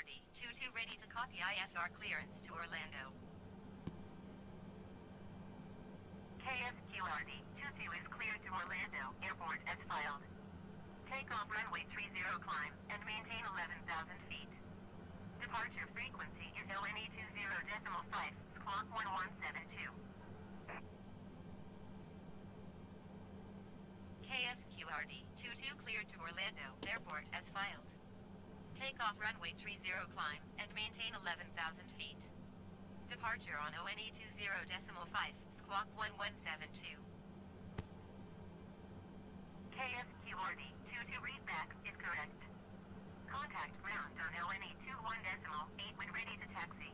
KSQRD 22 ready to copy IFR clearance to Orlando. KSQRD 22 is cleared to Orlando Airport as filed. Take off runway 30 climb and maintain 11,000 feet. Departure frequency is ONE 20.5, squawk 1172. KSQRD 22 cleared to Orlando Airport as filed. Take off runway 30 climb and maintain 11,000 feet. Departure on ONE 20.5, squawk 1172. KSQRD 22 readback is correct. Contact ground on ONE 21.8 when ready to taxi.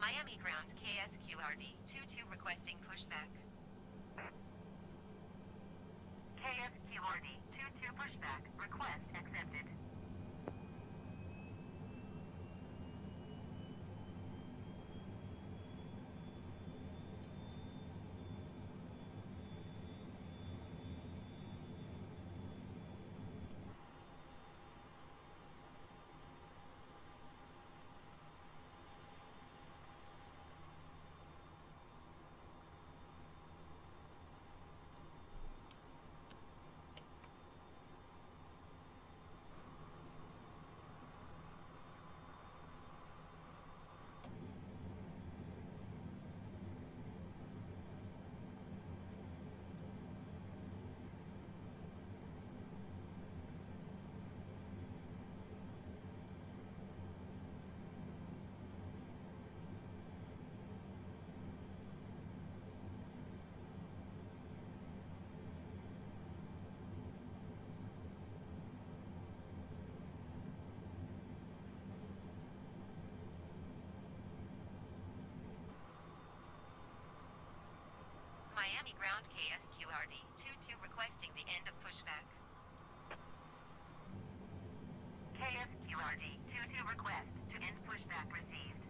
Miami ground KSQRD 22 requesting pushback. KSQRD 22 pushback request accepted. Miami ground KSQRD 22 requesting the end of pushback. KSQRD 22 request to end pushback received.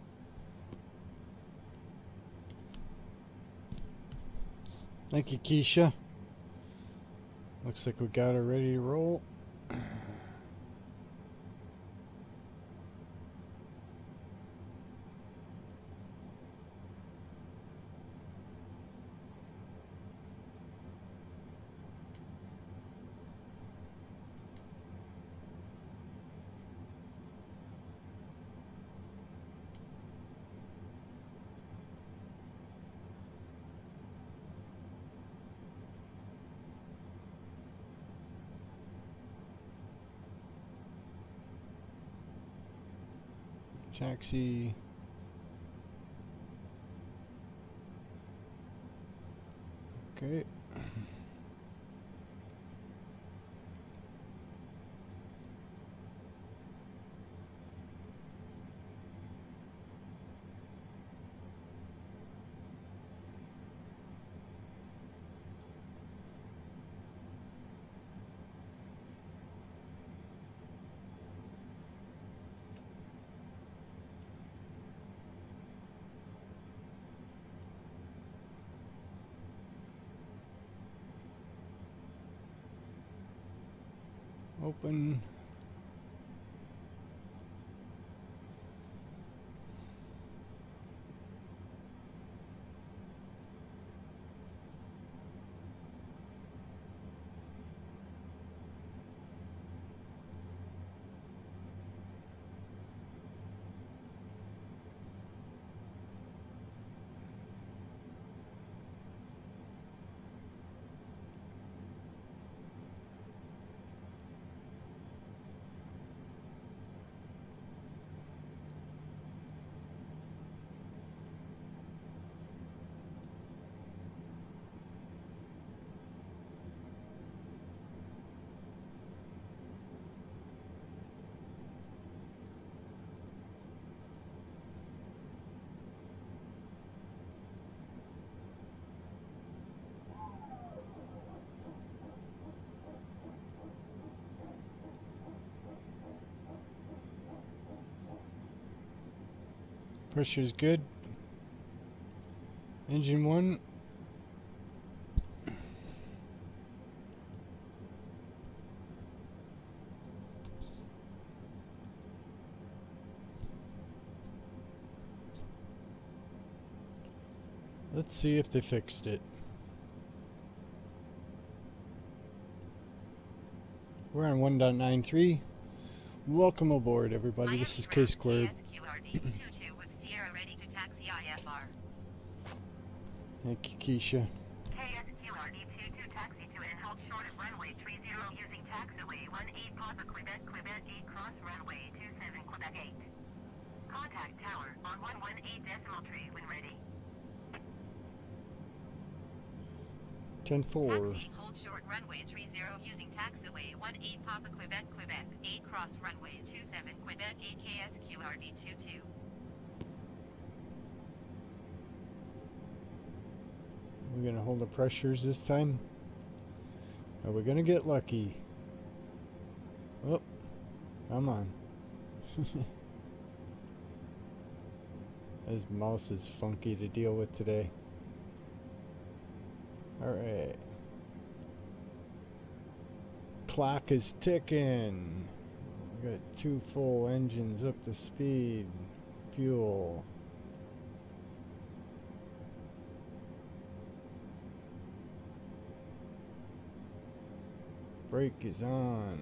Thank you, Keisha. Looks like we got her ready to roll. Taxi. Okay. Open. Pressure's good. Engine 1. Let's see if they fixed it. We're on 1.93. Welcome aboard, everybody. This is K Squared. KSQRD22 with Sierra ready to taxi IFR. Thank you, Keisha. KSQRD22 taxi to and hold short of runway 30 using taxiway 18 Papa Quebec 8 cross runway 27 Quebec 8. Contact tower on 118 decimal tree when ready. 10-4. Taxi hold short runway 30 using taxiway 18 Papa Quebec 8 cross runway 27 Quebec 8 KSQRD22. We're gonna hold the pressures this time. Are we gonna get lucky? Oh, come on. This mouse is funky to deal with today. Alright. Clock is ticking. We got 2 full engines up to speed. Fuel. Brake is on.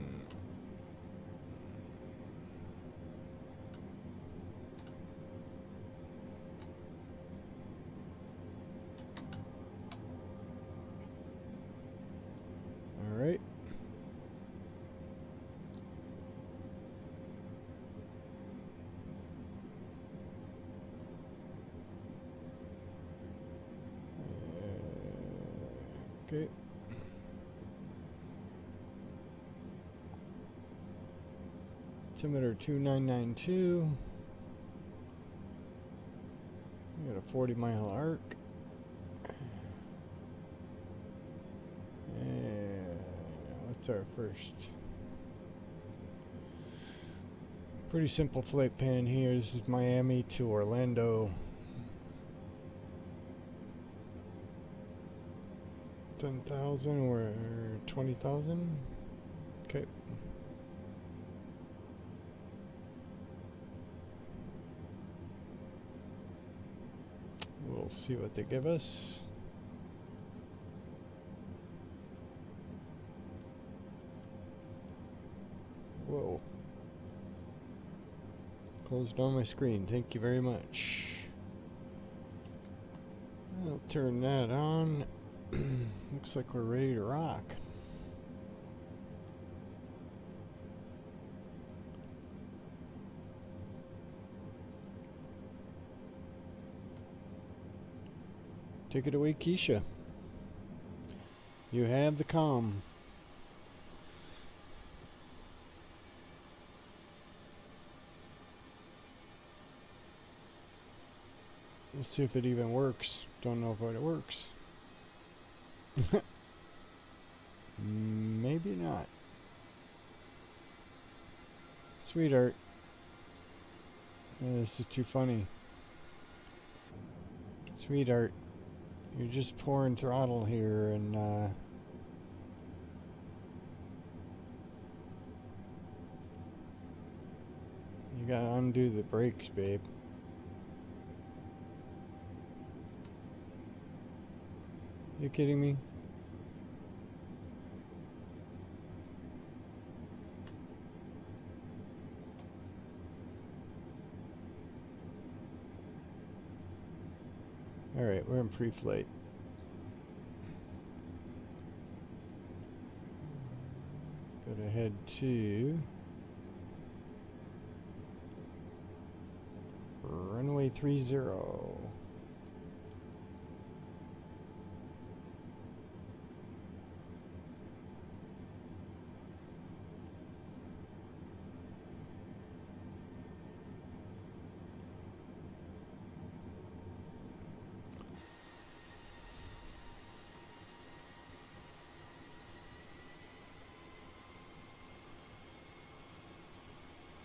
All right. Okay. Altimeter 2992. We got a 40-mile arc. And what's our first? Pretty simple flight plan here. This is Miami to Orlando. 10,000 or 20,000. Okay. We'll see what they give us. Whoa. Closed down my screen. Thank you very much. I'll turn that on. Looks like we're ready to rock. Take it away, Keisha. You have the comm. Let's see if it even works. Don't know if it works. Maybe not. Sweetheart. This is too funny. Sweetheart. You're just pouring throttle here and you gotta undo the brakes, babe. You kidding me? Alright, we're in pre-flight. Go to head to runway 30.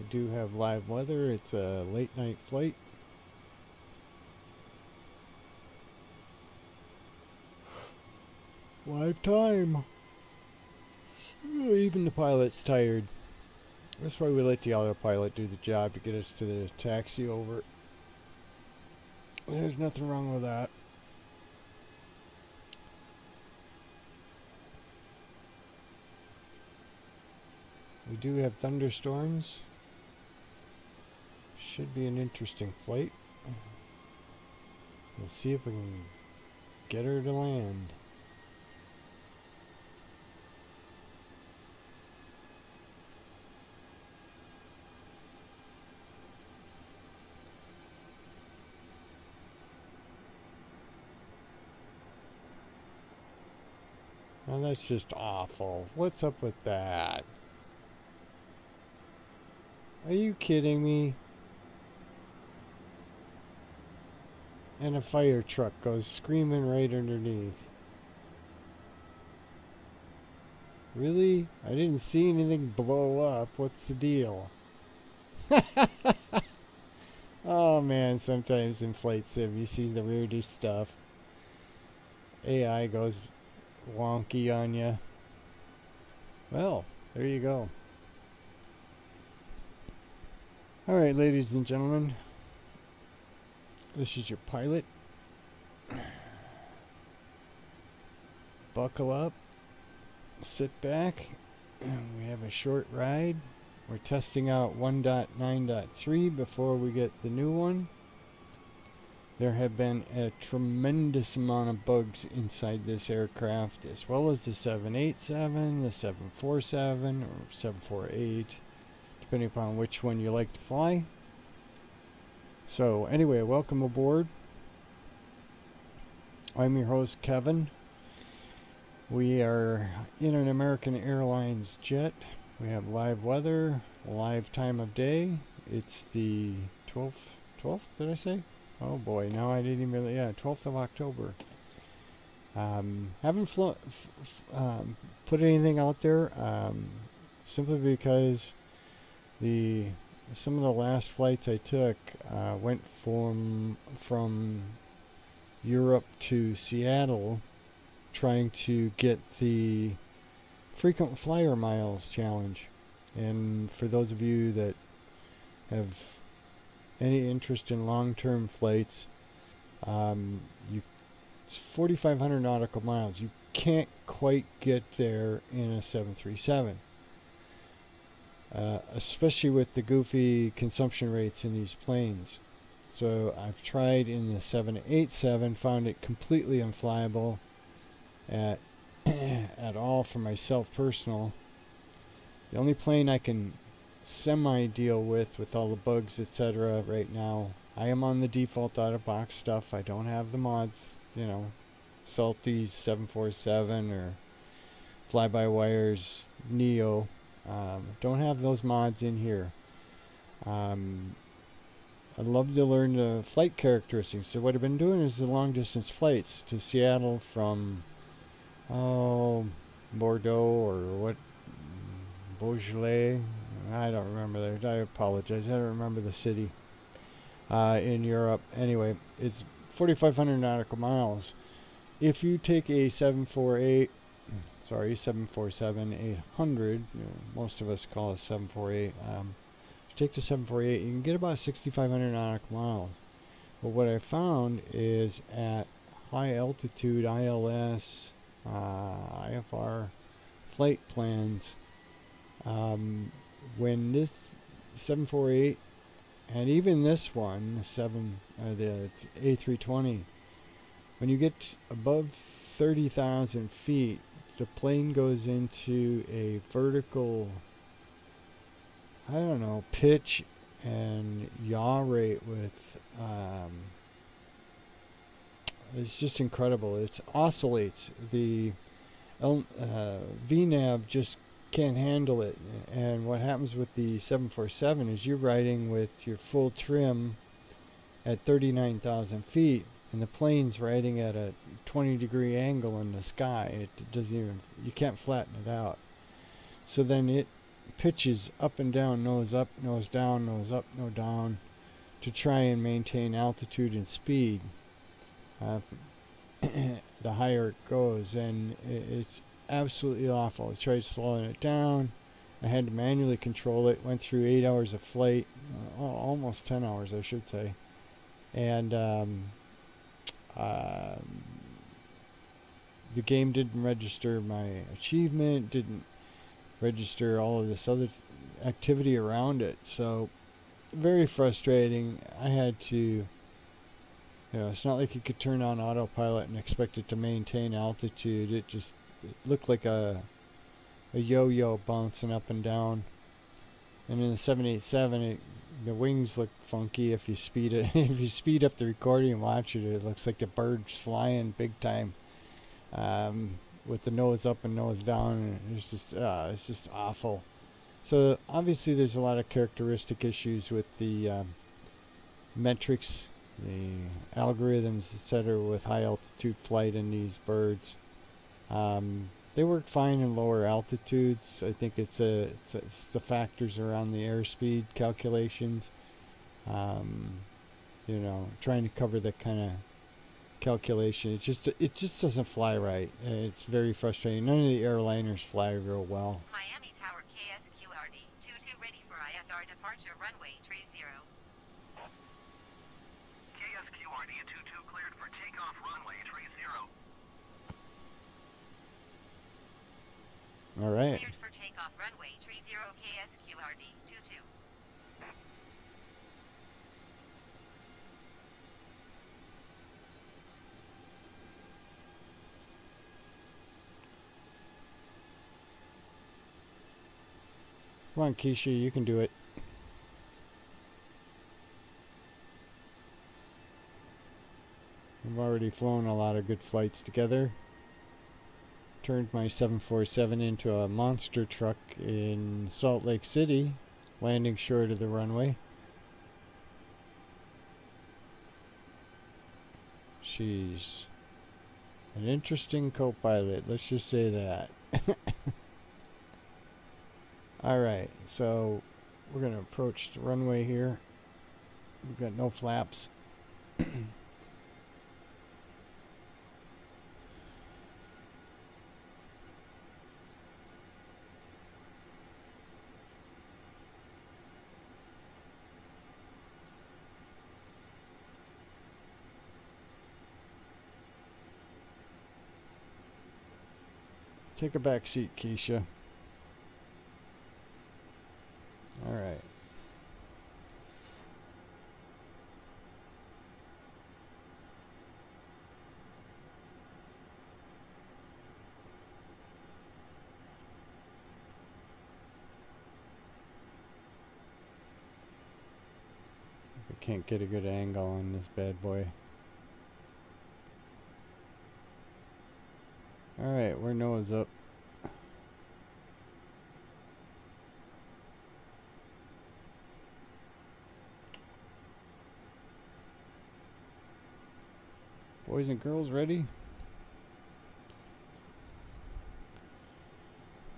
We do have live weather. It's a late night flight. Live time. Even the pilot's tired. That's why we let the autopilot do the job to get us to the taxi over. There's nothing wrong with that. We do have thunderstorms. Should be an interesting flight. We'll see if we can get her to land. Now that's just awful. What's up with that? Are you kidding me? And a fire truck goes screaming right underneath. Really? I didn't see anything blow up. What's the deal? Oh man, sometimes in flight sim you see the weirdest stuff. AI goes wonky on you. Well, there you go. Alright, ladies and gentlemen. This is your pilot. Buckle up. Sit back. We have a short ride. We're testing out 1.9.3 before we get the new one. There have been a tremendous amount of bugs inside this aircraft, as well as the 787, the 747, or 748, depending upon which one you like to fly. So anyway, welcome aboard. I'm your host, Kevin. We are in an American Airlines jet. We have live weather, live time of day. It's the 12th, did I say? Oh boy, now I didn't even, yeah, 12th of October. Haven't put anything out there, simply because some of the last flights I took went from Europe to Seattle, trying to get the frequent flyer miles challenge. And for those of you that have any interest in long-term flights, it's 4,500 nautical miles. You can't quite get there in a 737, especially with the goofy consumption rates in these planes. So I've tried in the 787, found it completely unflyable at all for myself personal. The only plane I can semi-deal with all the bugs, etc. right now, I am on the default out-of-box stuff. I don't have the mods, you know, Salty's 747 or Fly-by-Wire's Neo. Don't have those mods in here. I'd love to learn the flight characteristics. So what I've been doing is the long-distance flights to Seattle from Bordeaux or what, Beaujolais. I don't remember that. I apologize. I don't remember the city in Europe. Anyway, it's 4,500 nautical miles. If you take a 747-800, most of us call it 748. If you take the 748, you can get about 6,500 nautical miles. But what I found is at high altitude ILS, IFR flight plans, when this 748 and even this one, the A320, when you get above 30,000 feet, the plane goes into a vertical, I don't know, pitch and yaw rate with, it's just incredible. It oscillates. The VNAV just can't handle it. And what happens with the 747 is you're riding with your full trim at 39,000 feet, and the plane's riding at a 20-degree angle in the sky. It doesn't even, you can't flatten it out. So then it pitches up and down, nose up, nose down, nose up, nose down, to try and maintain altitude and speed. the higher it goes, and it's absolutely awful. I tried slowing it down. I had to manually control it. Went through 8 hours of flight, almost 10 hours, I should say, and uh, the game didn't register my achievement, didn't register all of this other activity around it. So very frustrating. I had to, it's not like you could turn on autopilot and expect it to maintain altitude. It looked like a yo-yo bouncing up and down. And in the 787, the wings look funky if you speed it. If you speed up the recording and watch it, it looks like the bird's flying big time, with the nose up and nose down. And it's just awful. So obviously, there's a lot of characteristic issues with the metrics, the algorithms, etc., with high altitude flight in these birds. They work fine in lower altitudes. I think it's the factors around the airspeed calculations. Trying to cover that kind of calculation. It just doesn't fly right. It's very frustrating. None of the airliners fly real well. Miami Tower KSQRD 22 ready for IFR departure runway 30. KSQRD 22 cleared for takeoff runway 30. All right. Cleared for takeoff runway 30 KSQRD 22. Come on, Keisha, you can do it. We've already flown a lot of good flights together. Turned my 747 into a monster truck in Salt Lake City, landing short of the runway. She's an interesting co-pilot, let's just say that. Alright, so we're going to approach the runway here. We've got no flaps. Take a back seat, Keisha. All right. I can't get a good angle on this bad boy. All right, we're nose up. Boys and girls, ready?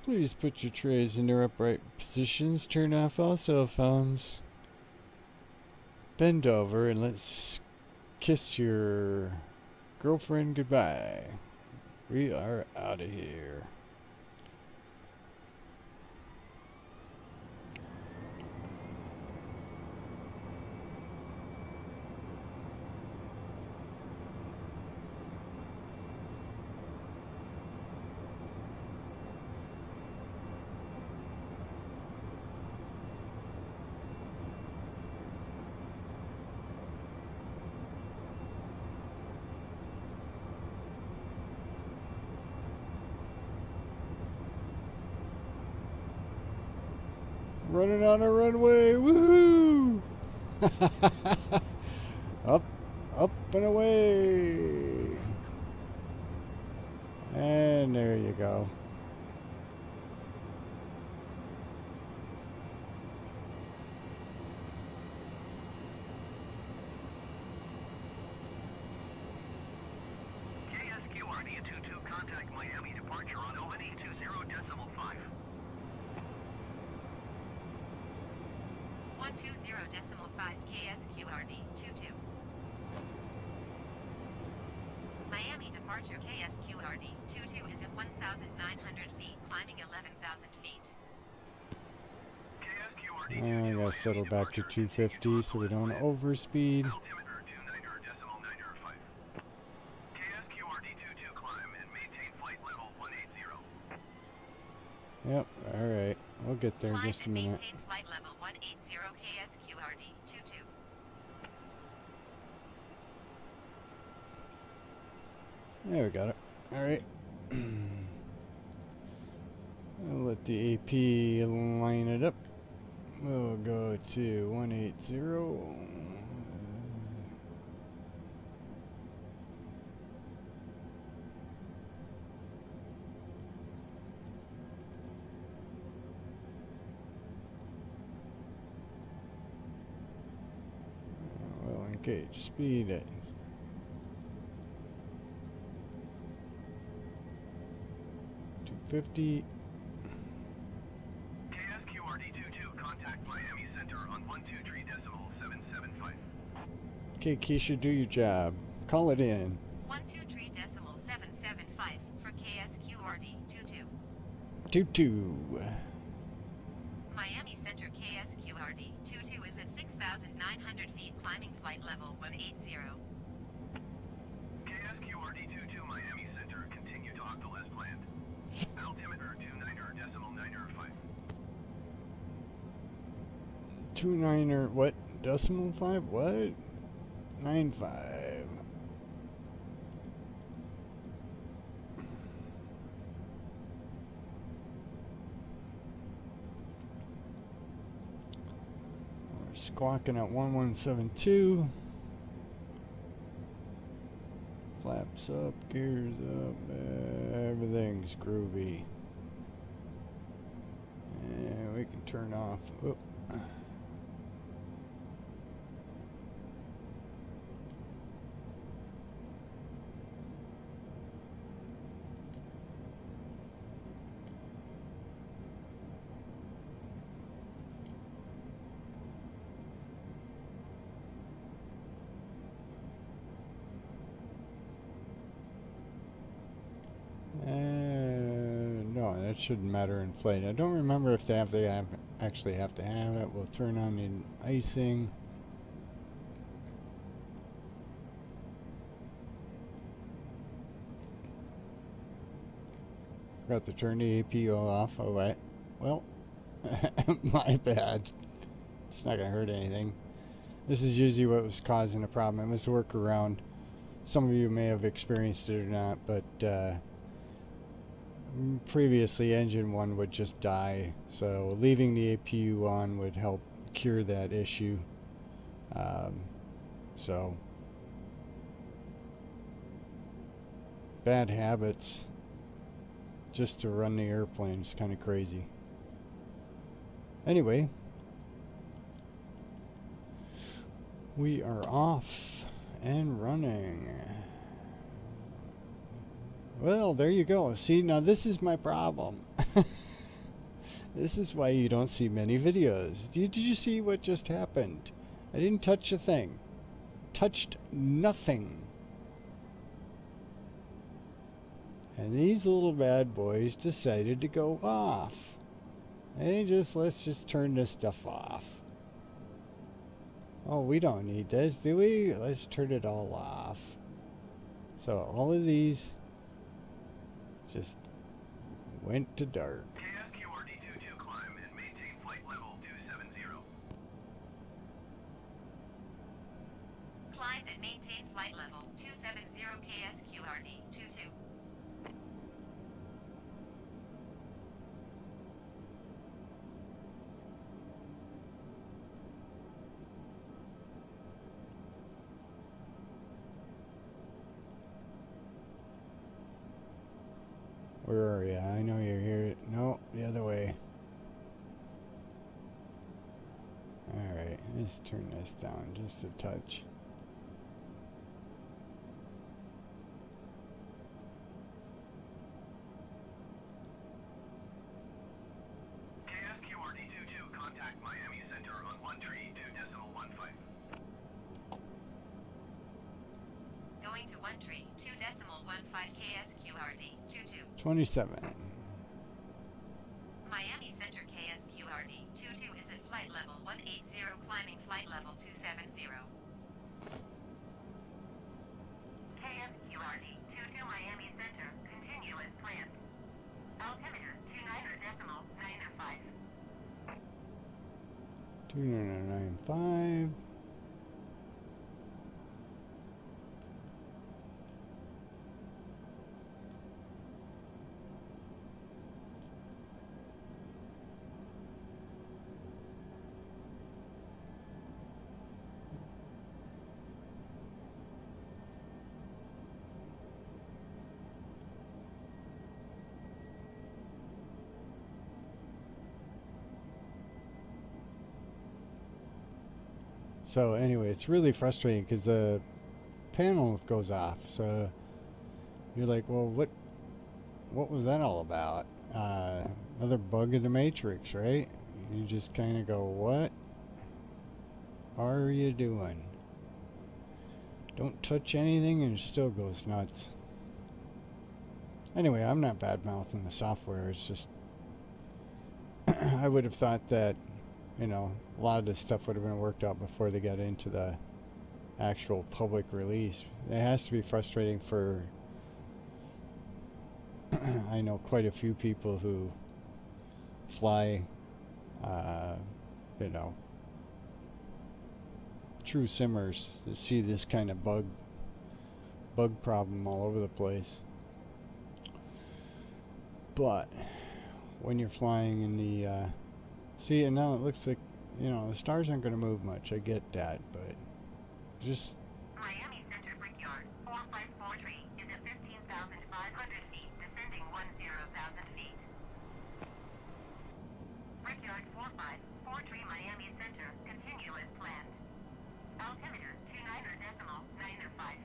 Please put your trays in their upright positions. Turn off all cell phones. Bend over and let's kiss your girlfriend goodbye. We are out of here. Running on a runway, woohoo! Up, up and away. And there you go. KSQRD 22 contact Miami departure on ONE 20.5. 120.5 KSQRD 22. Miami departure. Departure KSQRD 22 is at 1,900 feet, climbing 11,000 feet. I gotta settle back to 250 so we don't overspeed. Altimeter 29.905. KSQRD 22 climb and maintain flight level 180. Yep, alright. We'll get there in just a minute. Maintain flight level 180 KSQRD 22. There we got it. Alright. I'll let the AP line it up. We'll go to 180. We'll engage speed at 250. KSQRD 22 contact Miami Center on 123.775. Okay, Keisha, do your job. Call it in. 123.775 for KSQRD 22. 22. Miami Center KSQRD 22 is at 6,900 feet, climbing flight level 180. KSQRD 22 Miami Center, continue to octal as planned. Altimeter 29.905. 29 what? Decimal 5? What? 95. We're squawking at 1172. Flaps up, gears up, everything's groovy. And we can turn off. Whoop. No, that shouldn't matter in flight. I don't remember if they actually have to have it. We'll turn on the icing. Forgot to turn the APO off. Oh, right. Well, my bad. It's not going to hurt anything. This is usually what was causing the problem. It was a workaround. Some of you may have experienced it or not, but previously engine 1 would just die, so leaving the APU on would help cure that issue. So bad habits just to run the airplane is kind of crazy. Anyway, we are off and running. Well, there you go. See, now this is my problem. This is why you don't see many videos. Did you see what just happened? I didn't touch a thing. Touched nothing. And these little bad boys decided to go off. Let's just turn this stuff off. Oh, we don't need this, do we? Let's turn it all off. So all of these just went to dark. KSQRD 22 climb and maintain flight level 270. Climb and maintain flight level 270 KSQRD 22. Where are you? I know you're here. No, the other way. Alright, let's turn this down just a touch. KSQRD 22 contact Miami Center on 132.15. Going to 132.15. KSQRD 22. 27. Miami Center KSQRD 22 is at flight level 180, climbing flight level 270. KSQRD 22 Miami Center, continue as planned. Altimeter 29.905. 2995. So anyway, it's really frustrating because the panel goes off. So you're like, well, what was that all about? Another bug in the matrix, right? You just kind of go, what are you doing? Don't touch anything and it still goes nuts. Anyway, I'm not bad-mouthing the software. It's just I would have thought that, you know, a lot of this stuff would have been worked out before they got into the actual public release. It has to be frustrating for I know quite a few people who fly, you know, true simmers to see this kind of bug problem all over the place. But when you're flying in the see, and now it looks like, you know, the stars aren't going to move much. I get that, but just Miami Center Brickyard 4543 is at 15,500 feet, descending 10,000 feet. Brickyard 4543 Miami Center, continue as planned. Altimeter 29.905.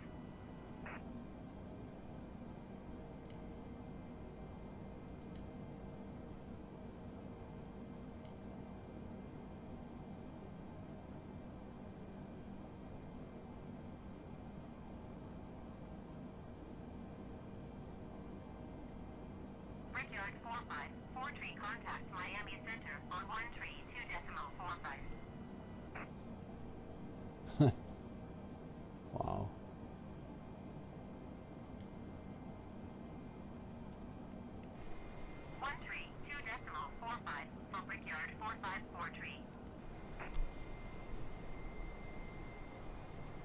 Brickyard 4543, contact Miami Center on 132.45. wow. For Brickyard 4543.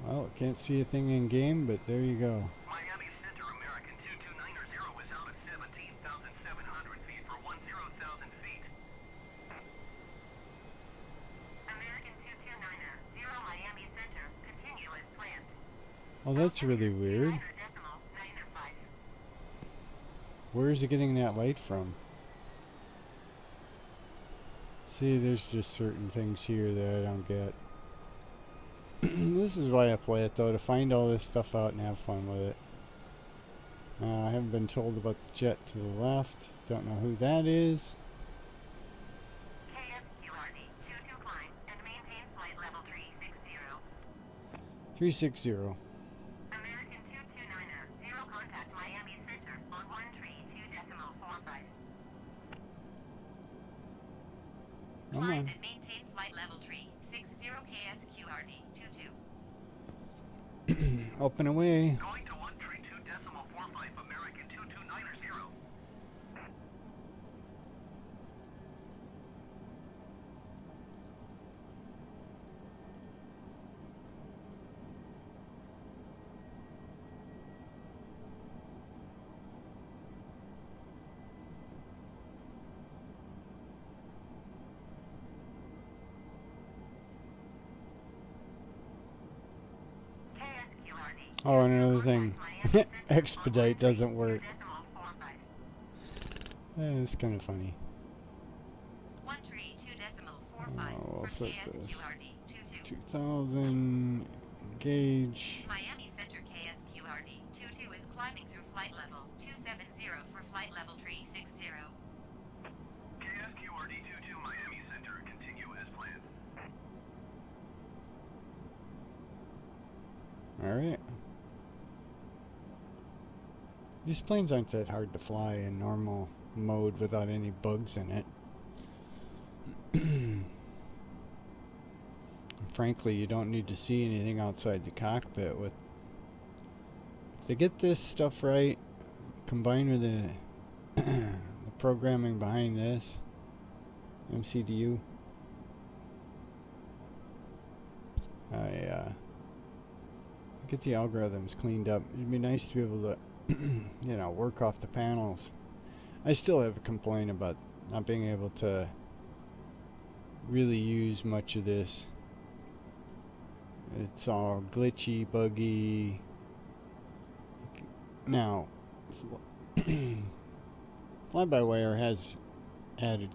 Well, can't see a thing in game, but there you go. Miami Center, American 2290 is out at 17,700 feet for 10,000 feet. American 2290, Miami Center, continue as planned. Oh, that's really weird. 29.905. Where is it getting that light from? See, there's just certain things here that I don't get. This is why I play it, though, to find all this stuff out and have fun with it. I haven't been told about the jet to the left. Don't know who that is. KSQRD 22 climb and maintain flight level 360. 360. American 2290, contact Miami Center on 132.45. Come Climb on. and maintain flight level 360 KSQRD 22. Up and away. Going to 132.45 American 2290. KSQRD. Oh, and another thing. Miami Center Expedite doesn't work. 132.45. It's kind of funny. 132.45 Oh, we'll for set this. KSQRD 22. 2000. Engage. Miami Center KSQRD 22 is climbing through flight level 270 for flight level 360. KSQRD 22 Miami Center, continue as planned. Alright. These planes aren't that hard to fly in normal mode without any bugs in it. Frankly, you don't need to see anything outside the cockpit. With if they get this stuff right, combined with the programming behind this MCDU, get the algorithms cleaned up. It'd be nice to be able to, you know, work off the panels. I still have a complaint about not being able to really use much of this. It's all glitchy, buggy. Now, fly-by-wire has added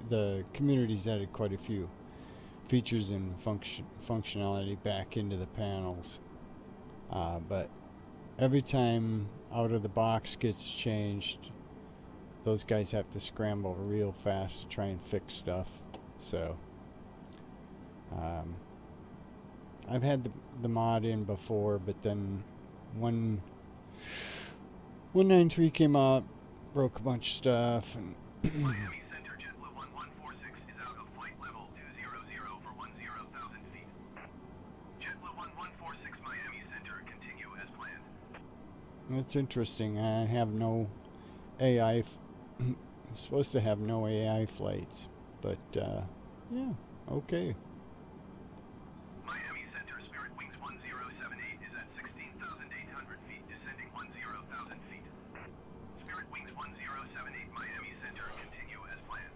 the community's added quite a few features and functionality back into the panels. But every time out of the box gets changed, those guys have to scramble real fast to try and fix stuff. So I've had the mod in before, but then 193 came out, broke a bunch of stuff, and Miami Center JetBlue 1146 is out of flight level 200 for 10,000 feet. JetBlue 1146 Miami Center, continue as planned. that's interesting. I have no AI. I'm supposed to have no AI flights, but yeah, okay. Miami Center Spirit Wings 1078 is at 16,800 feet, descending 10,000 feet. Spirit Wings 1078 Miami Center, continue as planned.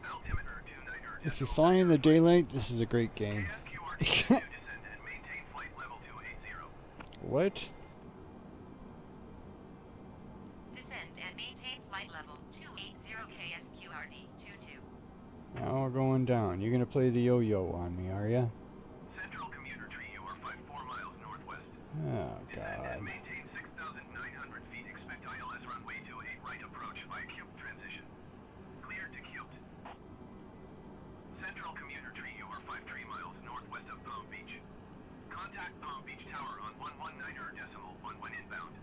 Altimeter 29. If you fly in the daylight, this is a great game. KSQRD descend and maintain flight level 280. What? Descend and maintain flight level 280 KSQRD 22. Now we're going down. You're gonna play the yo-yo on me, are ya? Central Commuter Tree, you are 54 miles northwest. Oh Descend God. and maintain 6,900 feet. Expect ILS runway 28 right approach by Cube transition. Cleared to Cube. Central Commuter Tree, you are 53 miles northwest of Palm Beach. Contact Palm Beach Tower on 119.1 when inbound.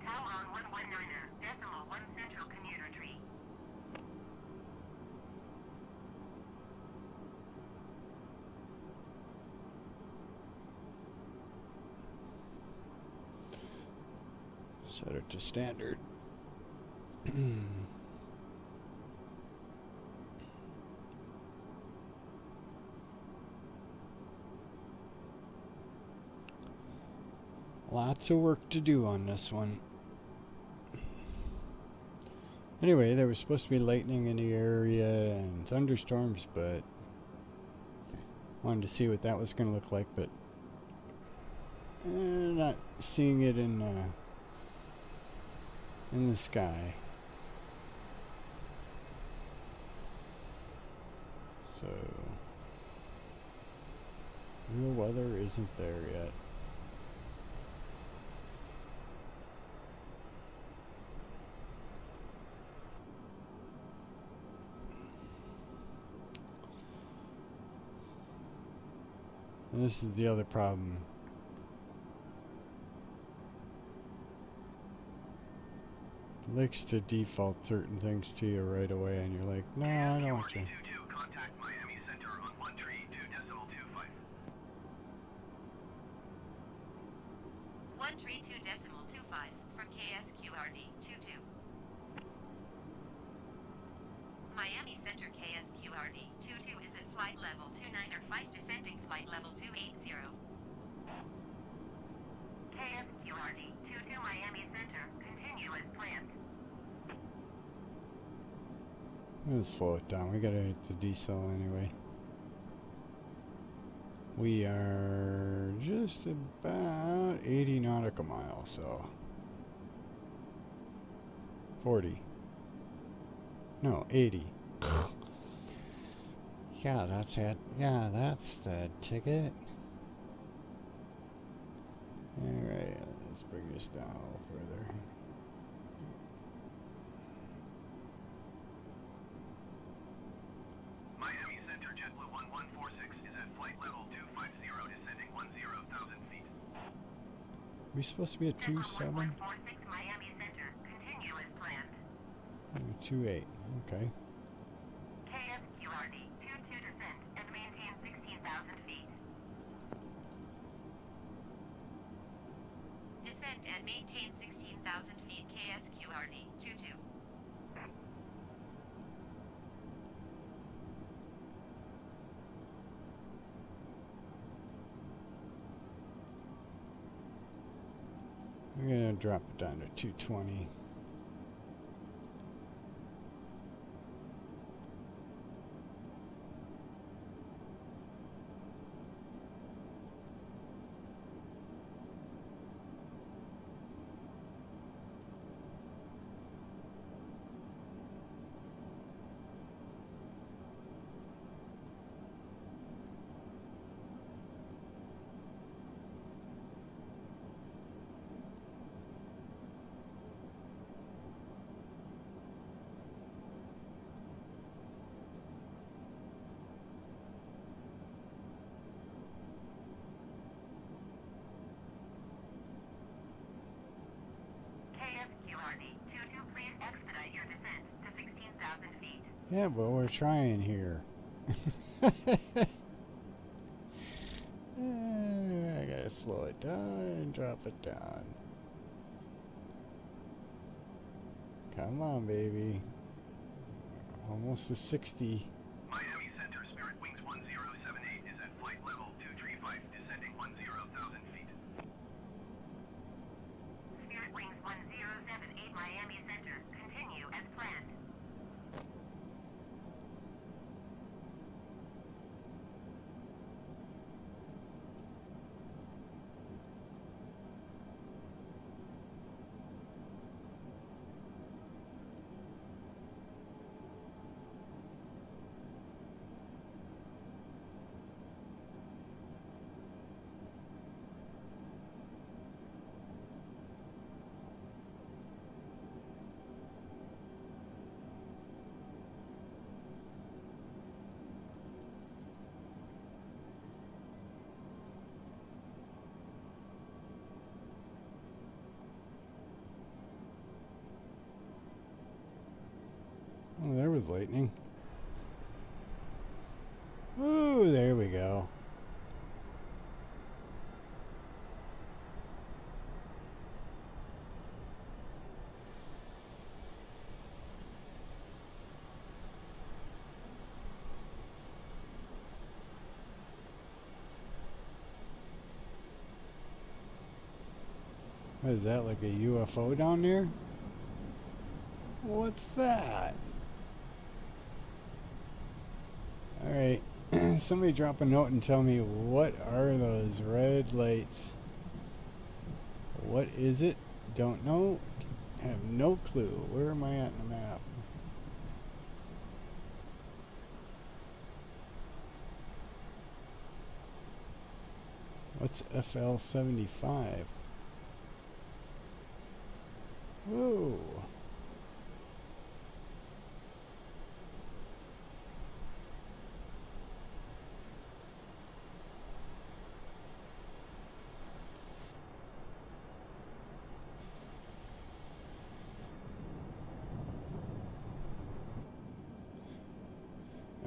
Tower on 119.1 Central Commuter Tree. Set it to standard. Lots of work to do on this one. Anyway, there was supposed to be lightning in the area and thunderstorms, but wanted to see what that was going to look like, but not seeing it in the sky. So real weather isn't there yet. And this is the other problem. It likes to default certain things to you right away, and you're like, no, I don't want you. 22, contact Miami Center on 132.25. 132.25 from KSQRD 22. Miami Center KSQRD 22 is at flight level 295, descending flight level 280. KSQRD 22 Miami Center, continue as planned. Let's slow it down. We gotta hit the decel anyway. We are just about 80 nautical miles, so 40. No, 80. Yeah, that's it. Yeah, that's the ticket. Alright, let's bring this down a little further. Center, JetBlue 1146 is at flight level 250, descending 10,000 feet. We supposed to be at JetBlue 27? 1146 Miami Center, continue as planned. 28. Okay. KSQRD 22 descend and maintain 16,000 feet. Descend and maintain 16,000 feet. KSQRD 22. We're gonna drop it down to 220. KSQRD 22, please expedite your descent to 16,000 feet. Yeah, but we're trying here. I gotta slow it down and drop it down. Come on, baby. Almost to 60. Miami Center, Spirit Wings 1078 is at flight level 235, descending 10,000 feet. Spirit Wings 1078 Miami Center, continue as planned. Oh, there was lightning. Ooh, there we go. What is that, like a UFO down there? What's that? Alright, somebody drop a note and tell me, what are those red lights? What is it? Don't know. Have no clue. Where am I at in the map? What's FL75? Whoa.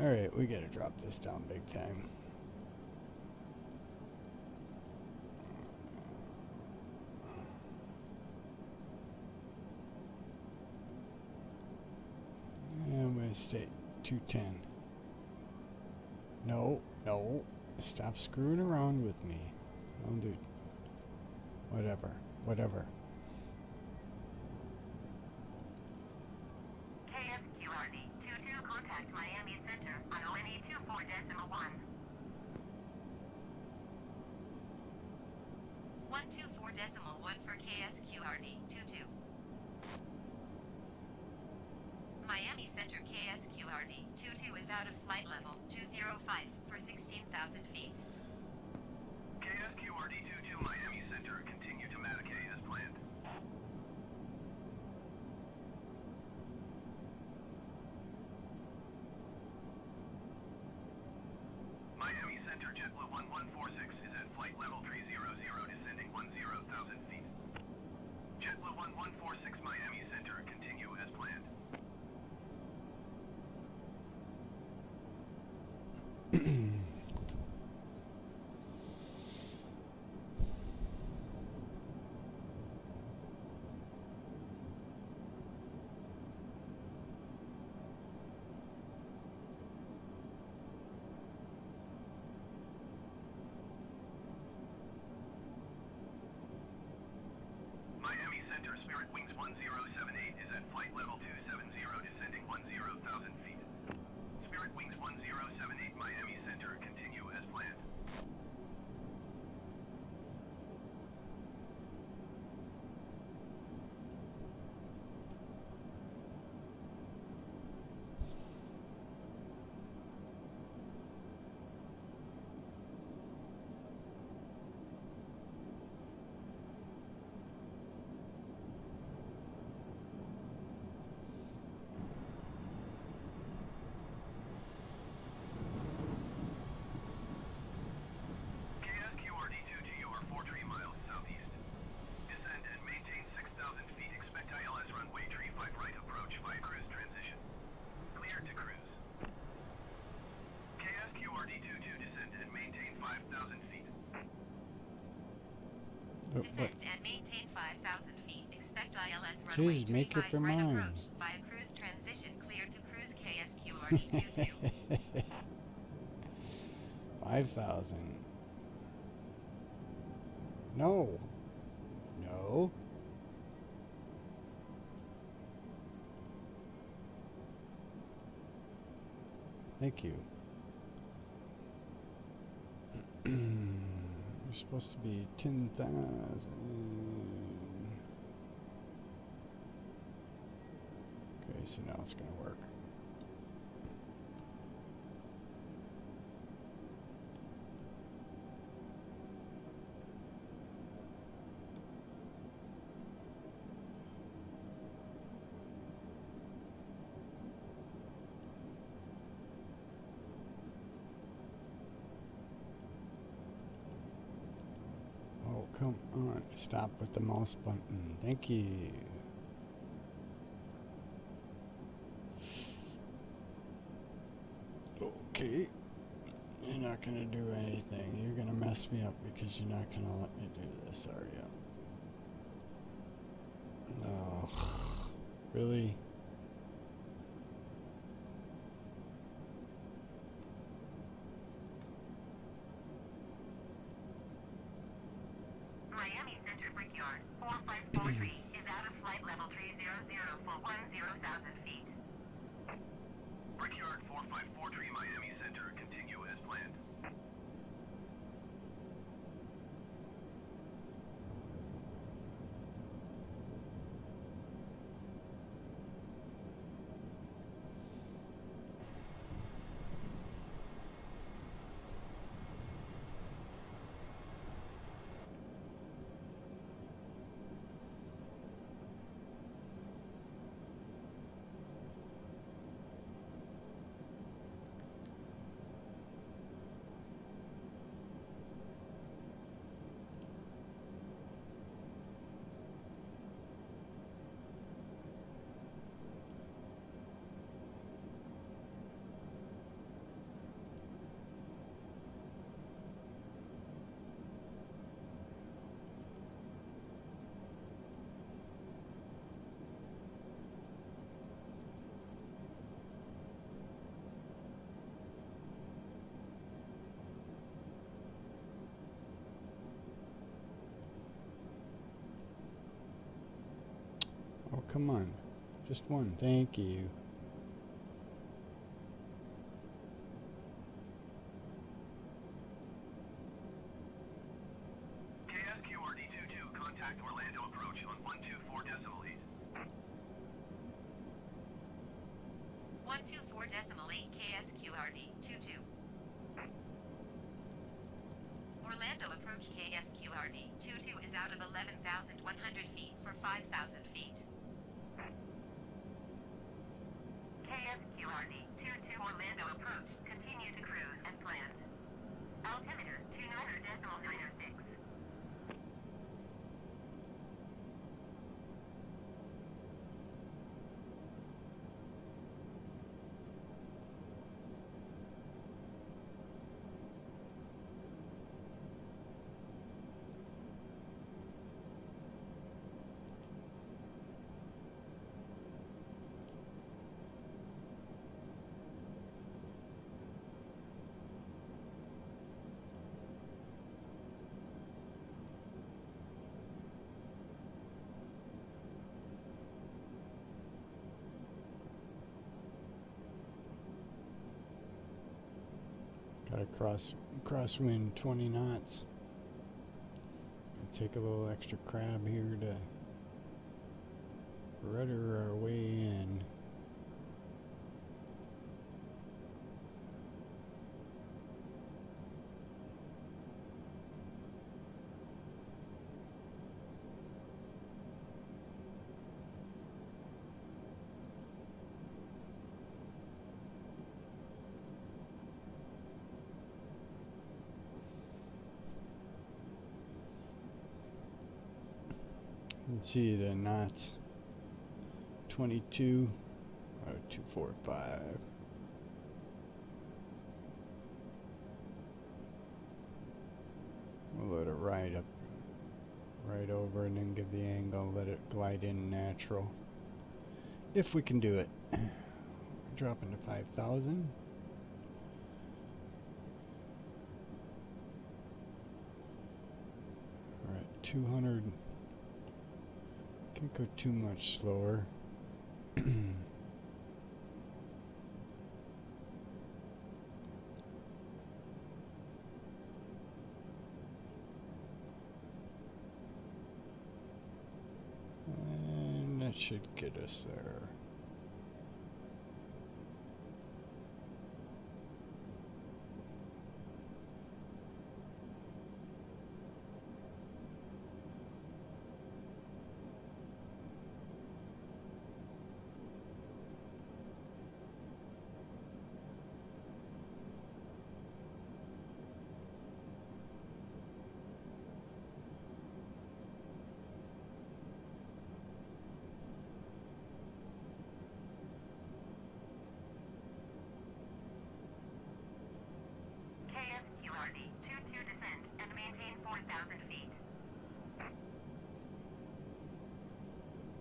Alright, we gotta drop this down big time. And I'm gonna stay at 210. No, no. Stop screwing around with me. Don't do. Whatever. Whatever. KSQRD 22, contact Miami Center on ONE 24.1. 124.1 for KSQRD 22. Miami Center KSQRD 22 is out of flight level 205 for 16,000 feet. KSQRD 22 Miami Center, continue to Matakay as planned. Center, JetBlue 1146 is at flight level 300, descending 10,000 feet. JetBlue 1146 Miami Center, continue as planned. Miami Center, Spirit Wings 1078 is at flight level 270, descending 10,000 feet. Spirit Wings 1078 Miami Center, continue as planned. KSQRD 2 to you are 43 miles southeast. Descend and maintain 6,000 feet. Expect ILS runway 35 right approach via cruise transition. Clear to cruise. KSQRD 2 to descend and maintain 5,000 feet. Descend and maintain 5,000 feet. Expect ILS runway Jeez, make up 35 your right mind. approach via cruise transition. Clear to cruise KSQRD 22. 5,000. No. No. Thank you. You're supposed to be 10,000. Okay, so now it's going to work. Oh, come on. Stop with the mouse button. Thank you. Okay. You're not going to do anything. You're going to mess me up because you're not going to let me do this, are you? Oh, really? Miami Center Brickyard 4543 is out of flight level 300 for 10,000 feet. Brickyard 4543 Miami Center, continue as planned. Oh, come on. Just one. Thank you. KSQRD 22, contact Orlando approach on 124.8. 124.8 KSQRD 22. Orlando approach KSQRD 22 is out of 11,100 feet for 5,000 feet. KSQRD 22 Orlando approach, continue to cruise as planned. Try to crosswind 20 knots. Take a little extra crab here to rudder our way in. Let's see the knots. 22 or 245. We'll let it ride up, right over, and then give the angle. Let it glide in natural, if we can do it. Dropping to 5,000. We're at 200. Can't go too much slower. And that should get us there. KSQRD 22 descend and maintain 4,000 feet.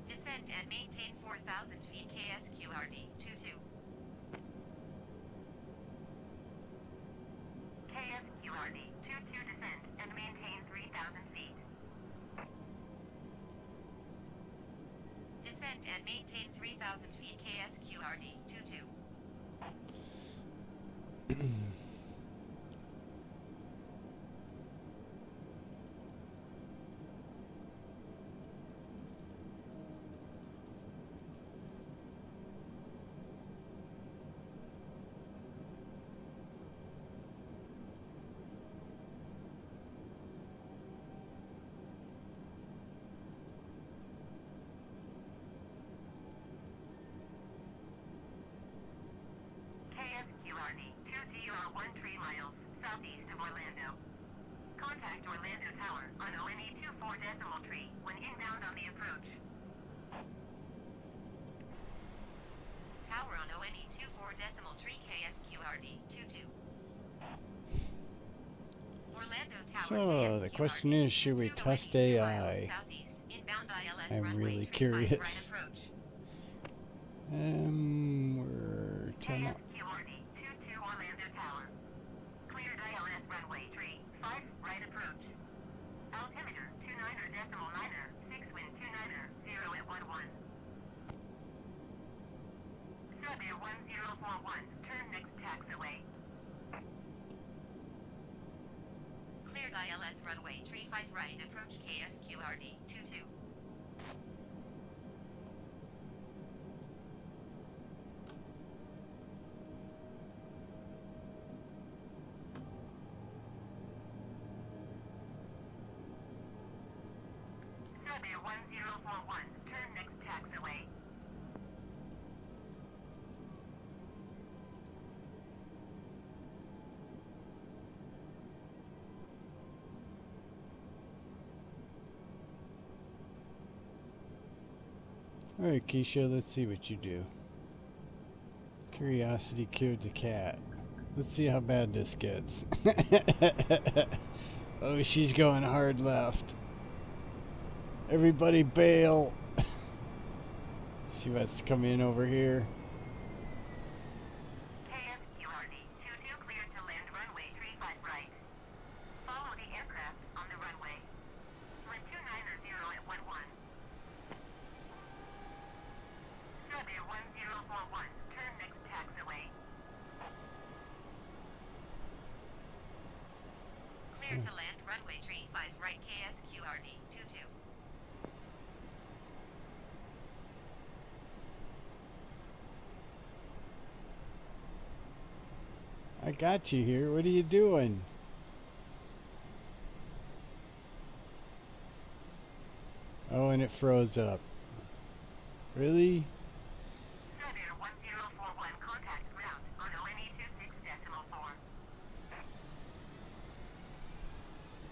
Descend and maintain 4,000 feet. KSQRD 22. KSQRD 22 descend and maintain 3,000 feet. Descend and maintain 3,000 feet. KSQRD 22. KSQRD 2013 miles southeast of Orlando. Contact Orlando Tower on ONE 24 decimal tree when inbound on the approach. Tower on ONE 24 decimal tree. KSQRD 22. Orlando Tower. So the question is, should we test AI? I'm really curious. We're 10 up. KSQRD 22 Orlando Tower. Cleared ILS runway 35 right approach. Altimeter 29er decimal 9er, 6 wind 29er, 0 at 11. Survey 1041, turn next taxiway. Cleared ILS runway 35 right approach. KSQRD 22. Survey 1041, turn next taxiway. Alright, Keisha, let's see what you do. Curiosity cured the cat. Let's see how bad this gets. Oh, she's going hard left. Everybody bail. She wants to come in over here. KSQRD 22 cleared to land runway 35 right. Follow the aircraft on the runway. Wind 29er 0 at 11. Survey 1041, turn next taxiway. Clear to land runway 35 right KSQRD 22. I got you here. What are you doing? Oh, and it froze up. Really? Sevier 1041 contact ground on ONE26.4.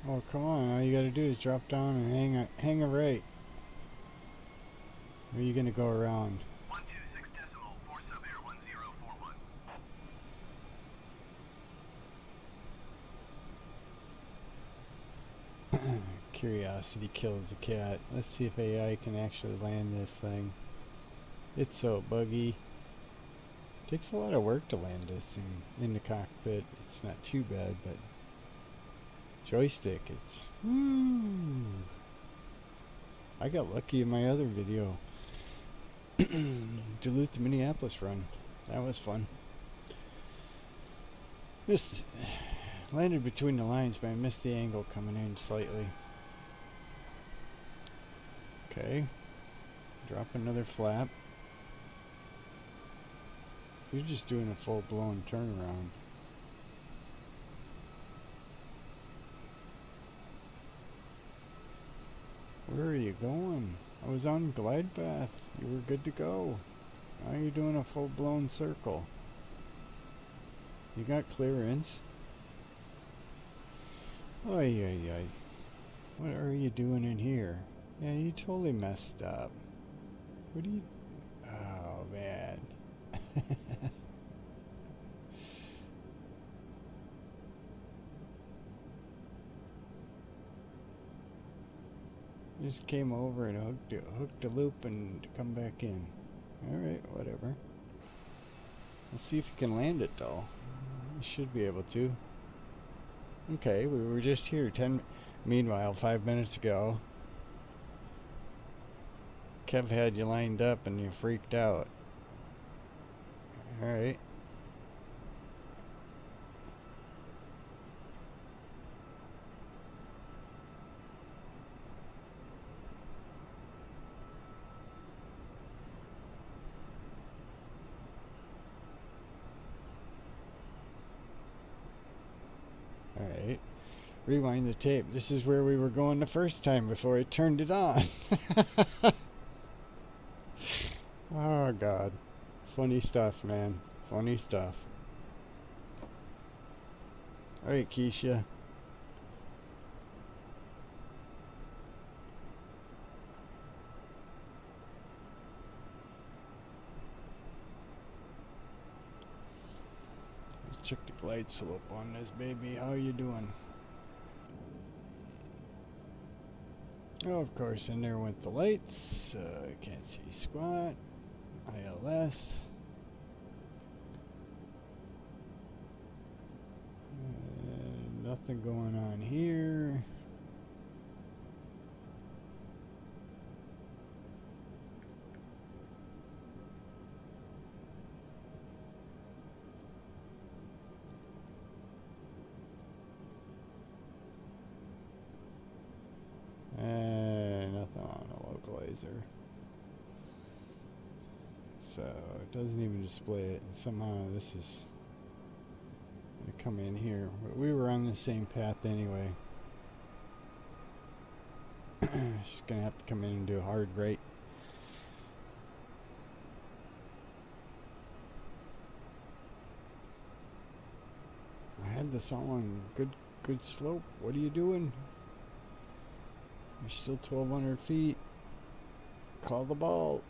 Oh, come on. All you gotta do is drop down and hang a right. Or are you gonna go around? 126.4 sub-air 1041. Curiosity kills a cat. Let's see if AI can actually land this thing. It's so buggy. Takes a lot of work to land this thing in the cockpit. It's not too bad, but joystick, it's woo. I got lucky in my other video. Duluth to Minneapolis run. That was fun. Missed, landed between the lines, but I missed the angle coming in slightly. Okay, drop another flap. You're just doing a full-blown turnaround. Where are you going? I was on glide path. You were good to go. Now you're doing a full-blown circle. You got clearance. Oy, oy, oy. What are you doing in here? Yeah, you totally messed up. What do you... Oh, man. Just came over and hooked a loop and come back in. Alright, whatever. Let's see if you can land it though. You should be able to. Okay, we were just here meanwhile 5 minutes ago. Kev had you lined up and you freaked out. Alright. Alright. Rewind the tape. This is where we were going the first time before I turned it on. Oh, God. Funny stuff, man. Funny stuff. Alright, Keisha. Let's check the glide slope on this baby. How you doing? Oh, of course, in there went the lights. Can't see squat. ILS. Nothing going on here. Nothing on a localizer. So it doesn't even display it. And somehow this is going to come in here. But we were on the same path anyway. Just going to have to come in and do a hard right. I had this all on good slope. What are you doing? You're still 1,200 feet. Call the ball.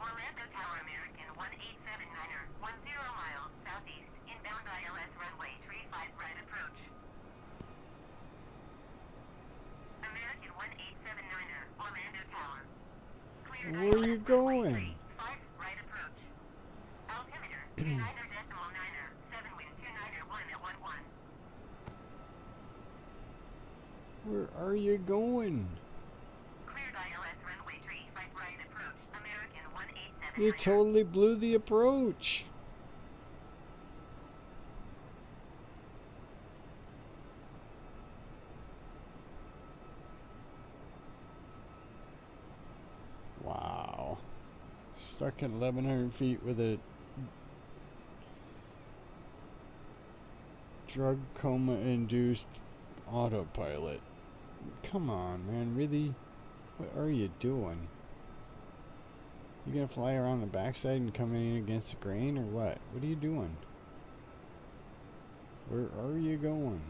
Orlando Tower American 1879er, 10 miles southeast, inbound ILS runway 35 right approach. American 1879er, Orlando Tower. Cleared Where are you ILS runway going? 35 right approach. Altimeter 29er, 7 wind 29er 1 at 11. Where are you going? Cleared ILS runway 35 right approach. American 1879er. You totally blew the approach. Stuck at 1,100 feet with a drug coma induced autopilot. Come on, man, really? What are you doing? You gonna fly around the backside and come in against the grain or what? What are you doing? Where are you going?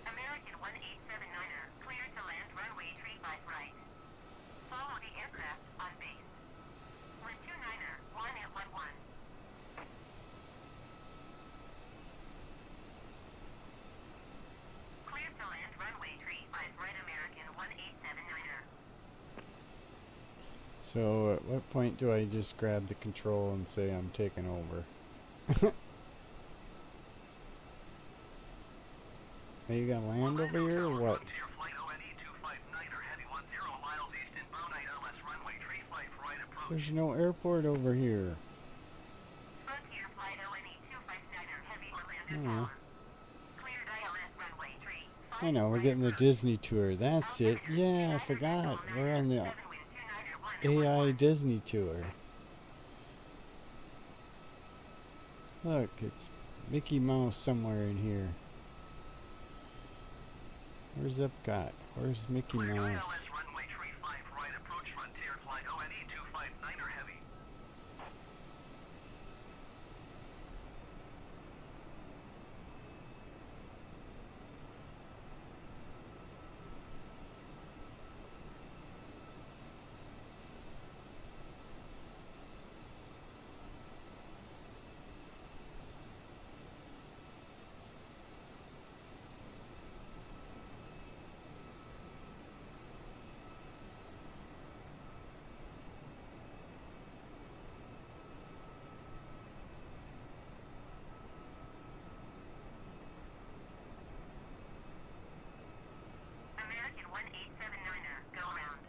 American 1879er, cleared to land runway 35 right. Follow the aircraft on base. 129er, 1 at 11. Cleared to land runway 35 right, American 1879er. So at what point do I just grab the control and say I'm taking over? Are you gonna land over here or what? Frontier flight ONE 259er, heavy 10 miles east inbound, ILS runway 35 right approach. There's no airport over here. Frontier flight ONE 259er, heavy Orlando Oh. Tower. Cleared ILS runway 35 I know, we're right getting the approach. Disney tour. That's it. Yeah, I forgot. We're on the AI Disney tour. Look, it's Mickey Mouse somewhere in here. Where's Epcot? Where's Mickey Cleared Mouse? ILS runway 35 right approach, Frontier flight ONE 259er, heavy. American 1879er, go around.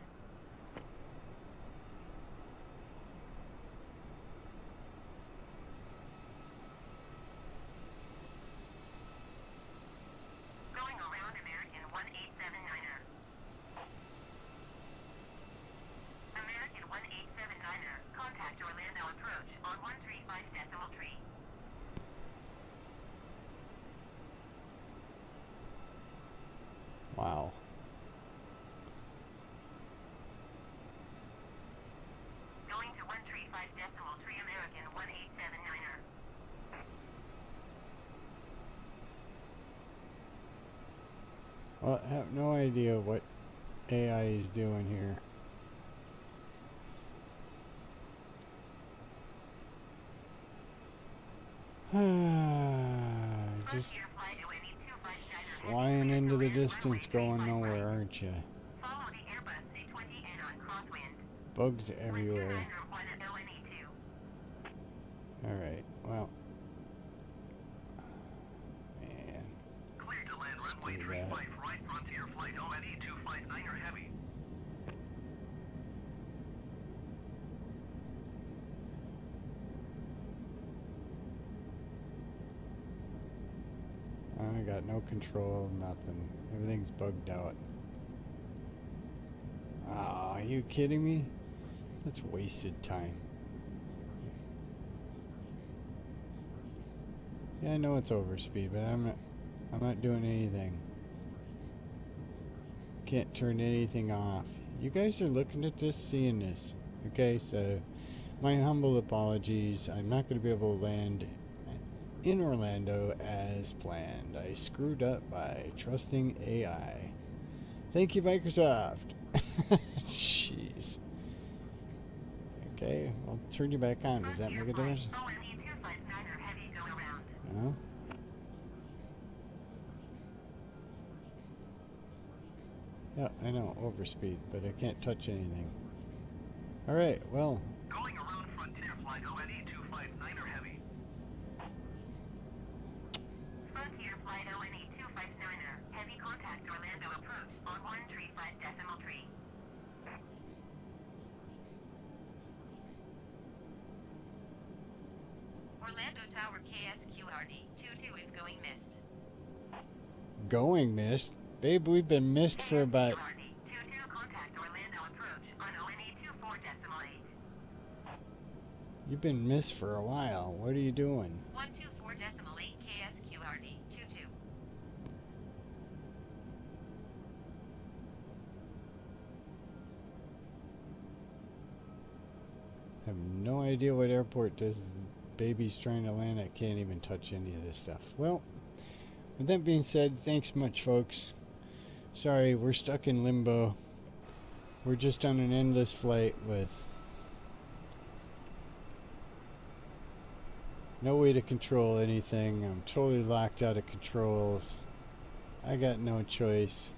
Going around, American 1879er. American 1879er, contact Orlando approach on 135.3. Wow. Going to 135.3, American 1879er. Well, I have no idea what AI is doing here. Just Frontier flight ONE 259er, flying heavy into the cleared to land distance, runway going 35 nowhere, right. aren't you? Follow the Airbus A320 on crosswind. Bugs everywhere. 129er, 1 at ONE 2. Alright, well. Man, Cleared to land runway screw that. 35 right, Frontier flight ONE 259er, heavy. I got no control, nothing. Everything's bugged out. Ah, are you kidding me? That's wasted time. Yeah, I know it's overspeed, but I'm not doing anything. Can't turn anything off. You guys are looking at this, seeing this. Okay, so my humble apologies. I'm not going to be able to land in Orlando as planned. I screwed up by trusting AI. Thank you, Microsoft. Jeez. Okay, I'll turn you back on. Does that make a difference? ONE 259er, heavy, go around. No? Yeah, I know, overspeed, but I can't touch anything. Alright, well, Going around Frontier Flight ONE 259 or heavy. Frontier Flight ONE 259er, heavy contact Orlando approach on 135.3. Orlando Tower KSQRD 22 is going missed. going missed. Babe, we've been missed for about... KSQRD 22 contact Orlando approach on ONE 24.8. You've been missed for a while. What are you doing? 124.8 KSQRD 22. I have no idea what airport does. Baby's trying to land. I can't even touch any of this stuff. Well, with that being said, thanks much, folks. Sorry, we're stuck in limbo. We're just on an endless flight with no way to control anything. I'm totally locked out of controls. I got no choice.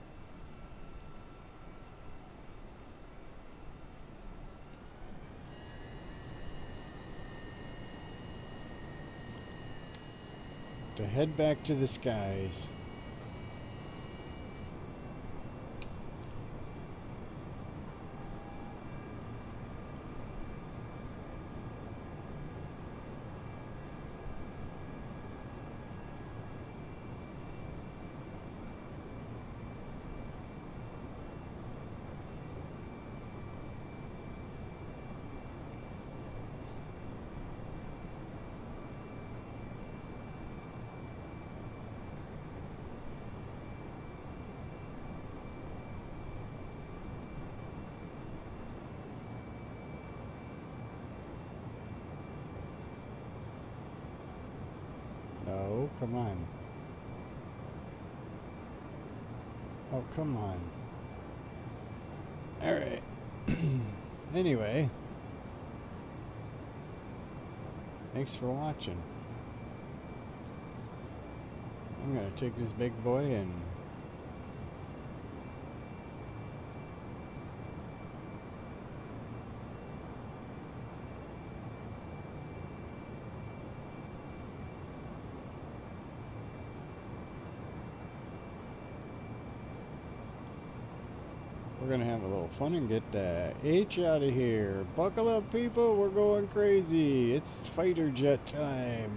To head back to the skies. No, come on. Oh, come on. Alright. Anyway. Thanks for watching. I'm gonna take this big boy and... we're gonna have a little fun and get the H out of here. Buckle up, people. We're going crazy. It's fighter jet time.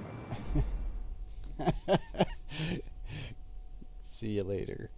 See you later.